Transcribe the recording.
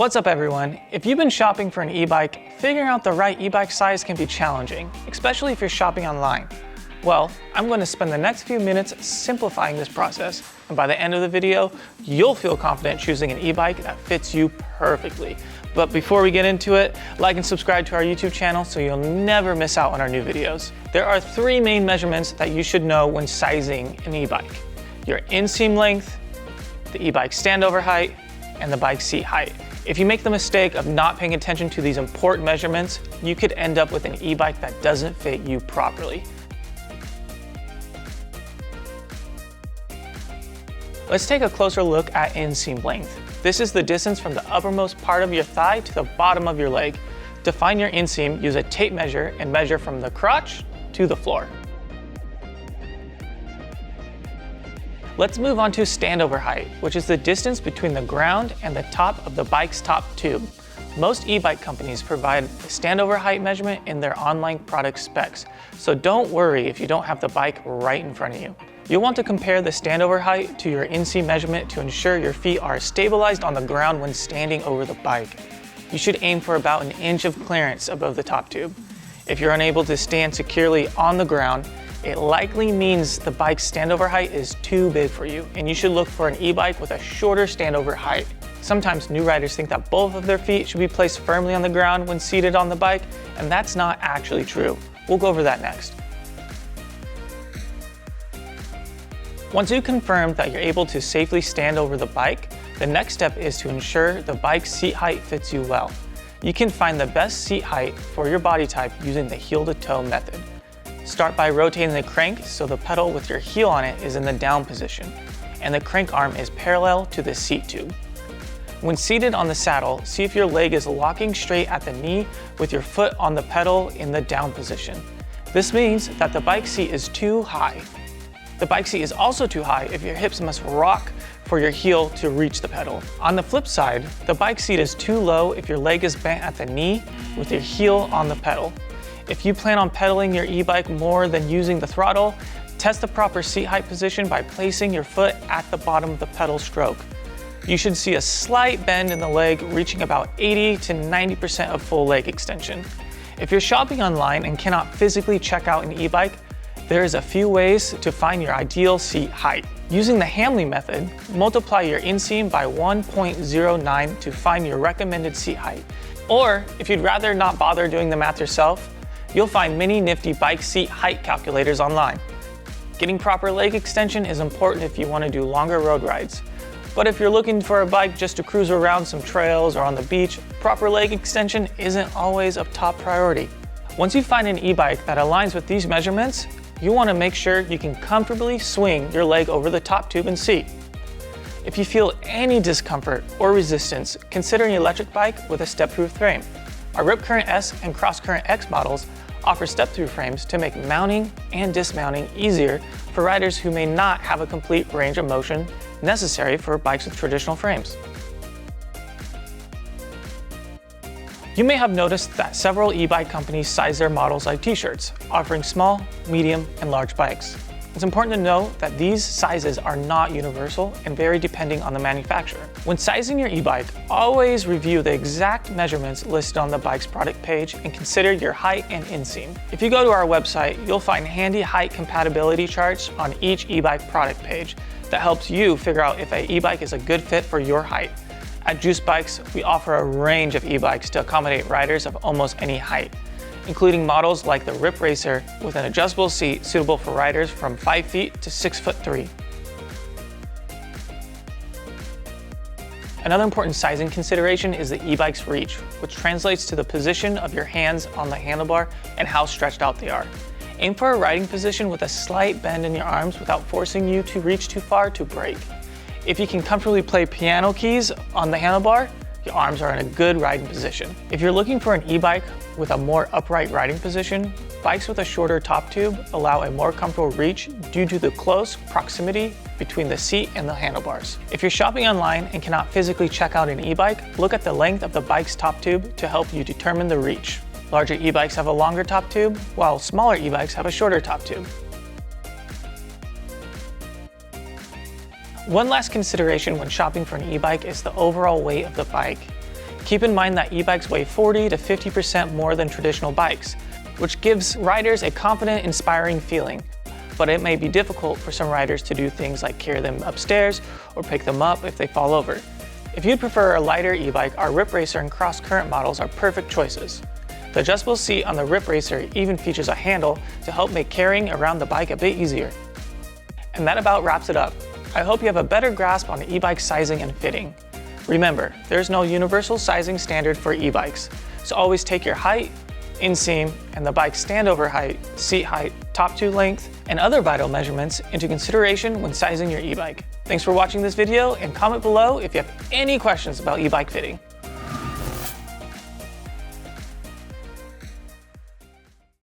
What's up everyone? If you've been shopping for an e-bike, figuring out the right e-bike size can be challenging, especially if you're shopping online. Well, I'm going to spend the next few minutes simplifying this process, and by the end of the video, you'll feel confident choosing an e-bike that fits you perfectly. But before we get into it, like and subscribe to our YouTube channel so you'll never miss out on our new videos. There are three main measurements that you should know when sizing an e-bike: your inseam length, the e-bike standover height, and the bike seat height. If you make the mistake of not paying attention to these important measurements, you could end up with an e-bike that doesn't fit you properly. Let's take a closer look at inseam length. This is the distance from the uppermost part of your thigh to the bottom of your leg. To find your inseam, use a tape measure and measure from the crotch to the floor. Let's move on to standover height, which is the distance between the ground and the top of the bike's top tube. Most e-bike companies provide the standover height measurement in their online product specs, so don't worry if you don't have the bike right in front of you. You'll want to compare the standover height to your inseam measurement to ensure your feet are stabilized on the ground when standing over the bike. You should aim for about an inch of clearance above the top tube. If you're unable to stand securely on the ground, it likely means the bike's standover height is too big for you, and you should look for an e-bike with a shorter standover height. Sometimes new riders think that both of their feet should be placed firmly on the ground when seated on the bike, and that's not actually true. We'll go over that next. Once you confirm that you're able to safely stand over the bike, the next step is to ensure the bike's seat height fits you well. You can find the best seat height for your body type using the heel-to-toe method. Start by rotating the crank so the pedal with your heel on it is in the down position, and the crank arm is parallel to the seat tube. When seated on the saddle, see if your leg is locking straight at the knee with your foot on the pedal in the down position. This means that the bike seat is too high. The bike seat is also too high if your hips must rock for your heel to reach the pedal. On the flip side, the bike seat is too low if your leg is bent at the knee with your heel on the pedal. If you plan on pedaling your e-bike more than using the throttle, test the proper seat height position by placing your foot at the bottom of the pedal stroke. You should see a slight bend in the leg reaching about 80 to 90% of full leg extension. If you're shopping online and cannot physically check out an e-bike, there is a few ways to find your ideal seat height. Using the Hamley method, multiply your inseam by 1.09 to find your recommended seat height. Or, if you'd rather not bother doing the math yourself, you'll find many nifty bike seat height calculators online. Getting proper leg extension is important if you want to do longer road rides. But if you're looking for a bike just to cruise around some trails or on the beach, proper leg extension isn't always a top priority. Once you find an e-bike that aligns with these measurements, you want to make sure you can comfortably swing your leg over the top tube and seat. If you feel any discomfort or resistance, consider an electric bike with a step-through frame. Our Rip Current S and Cross Current X models offer step-through frames to make mounting and dismounting easier for riders who may not have a complete range of motion necessary for bikes with traditional frames. You may have noticed that several e-bike companies size their models like t-shirts, offering small, medium, and large bikes. It's important to know that these sizes are not universal and vary depending on the manufacturer. When sizing your e-bike, always review the exact measurements listed on the bike's product page and consider your height and inseam. If you go to our website, you'll find handy height compatibility charts on each e-bike product page that helps you figure out if an e-bike is a good fit for your height. At Juice Bikes, we offer a range of e-bikes to accommodate riders of almost any height, including models like the Rip Racer with an adjustable seat suitable for riders from 5 feet to 6'3". Another important sizing consideration is the e-bike's reach, which translates to the position of your hands on the handlebar and how stretched out they are. Aim for a riding position with a slight bend in your arms without forcing you to reach too far to brake. If you can comfortably play piano keys on the handlebar, your arms are in a good riding position. If you're looking for an e-bike with a more upright riding position, bikes with a shorter top tube allow a more comfortable reach due to the close proximity between the seat and the handlebars. If you're shopping online and cannot physically check out an e-bike, look at the length of the bike's top tube to help you determine the reach. Larger e-bikes have a longer top tube, while smaller e-bikes have a shorter top tube. One last consideration when shopping for an e-bike is the overall weight of the bike. Keep in mind that e-bikes weigh 40 to 50% more than traditional bikes, which gives riders a confident, inspiring feeling. But it may be difficult for some riders to do things like carry them upstairs or pick them up if they fall over. If you'd prefer a lighter e-bike, our Rip Racer and Cross Current models are perfect choices. The adjustable seat on the Rip Racer even features a handle to help make carrying around the bike a bit easier. And that about wraps it up. I hope you have a better grasp on e-bike sizing and fitting. Remember, there's no universal sizing standard for e-bikes, so always take your height, inseam, and the bike's standover height, seat height, top tube length, and other vital measurements into consideration when sizing your e-bike. Thanks for watching this video, and comment below if you have any questions about e-bike fitting.